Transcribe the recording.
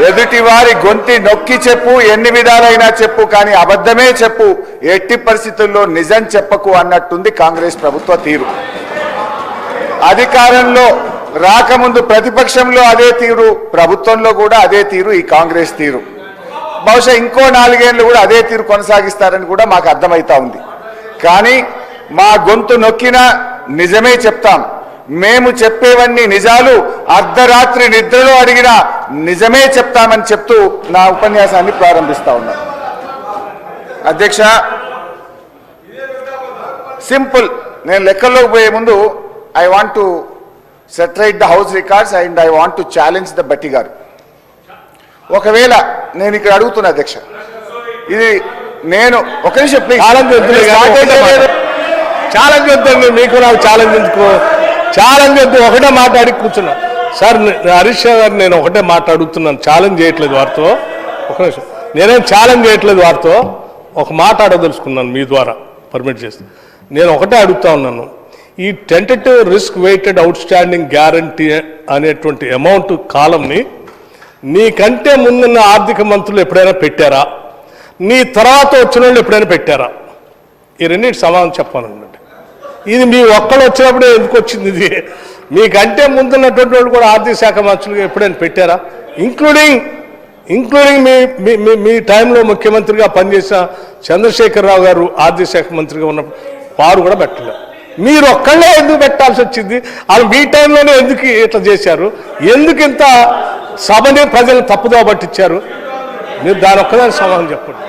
ఎదుటి వారి గొంతి నొక్కి చెప్పు, ఎన్ని విధాలైనా చెప్పు, కానీ అబద్ధమే చెప్పు, ఎట్టి పరిస్థితుల్లో నిజం చెప్పకు అన్నట్టుంది కాంగ్రెస్ ప్రభుత్వ తీరు. అధికారంలో రాకముందు ప్రతిపక్షంలో అదే తీరు, ప్రభుత్వంలో కూడా అదే తీరు ఈ కాంగ్రెస్ తీరు. బహుశా ఇంకో 4 ఏళ్ళు కూడా అదే తీరు కొనసాగిస్తారని కూడా మాకు అర్థమవుతా ఉంది. కానీ మా గొంతు నొక్కినా నిజమే చెప్తాం. మేము చెప్పేవన్నీ నిజాలు, అర్ధరాత్రి నిద్రలో అడిగినా నిజమే చెప్తామని చెప్తూ నా ఉపన్యాసాన్ని ప్రారంభిస్తా ఉన్నాను. అధ్యక్ష, సింపుల్. నేను లెక్కల్లోకి పోయే ముందు I want to set right the house records and I want to challenge the బట్టి గారు. ఒకవేళ నేను ఇక్కడ అడుగుతున్నా అధ్యక్ష, ఇది నేను ఒక నిమిషం ప్లీజ్. ఛాలెంజ్ వద్దండి, మీకు నాకు ఛాలెంజ్ ఎందుకు? ఛాలెంజ్ వద్దు, ఒకటే మాట్లాడి కూర్చున్నా. సార్ హరీష్ గారు, నేను ఒకటే మాట్లాడుతున్నాను, ఛాలెంజ్ చేయట్లేదు వారితో. ఒక నిమిషం, నేనేం ఛాలెంజ్ చేయట్లేదు వారితో, ఒక మాట అడగదలుచుకున్నాను మీ ద్వారా పర్మిట్ చేస్తే. నేను ఒకటే అడుగుతా ఉన్నాను, ఈ tentative risk weighted outstanding guarantee అనేటువంటి అమౌంట్ కాలంని నీకంటే ముందున్న ఆర్థిక మంత్రులు ఎప్పుడైనా పెట్టారా? నీ తర్వాత వచ్చిన వాళ్ళు ఎప్పుడైనా పెట్టారా? ఈ రెండింటి సమాధానం చెప్పానండి. ఇది మీ ఒక్కళ్ళు వచ్చినప్పుడే ఎందుకు వచ్చింది? ఇది మీకంటే ముందున్నటువంటి వాళ్ళు కూడా ఆర్థిక శాఖ మంత్రులుగా ఎప్పుడైనా పెట్టారా? ఇంక్లూడింగ్ మీ టైంలో ముఖ్యమంత్రిగా పనిచేసిన చంద్రశేఖరరావు గారు ఆర్థిక శాఖ మంత్రిగా ఉన్నప్పుడు వారు కూడా పెట్టలేదు. మీరు ఒక్కళ్ళే ఎందుకు పెట్టాల్సి వచ్చింది? అది మీ టైంలోనే ఎందుకు ఇట్లా చేశారు? ఎందుకు ఇంత సభని ప్రజలు తప్పుదోవ పట్టించారు? మీరు దాని ఒక్కదానికి సమాధానం చెప్పండి.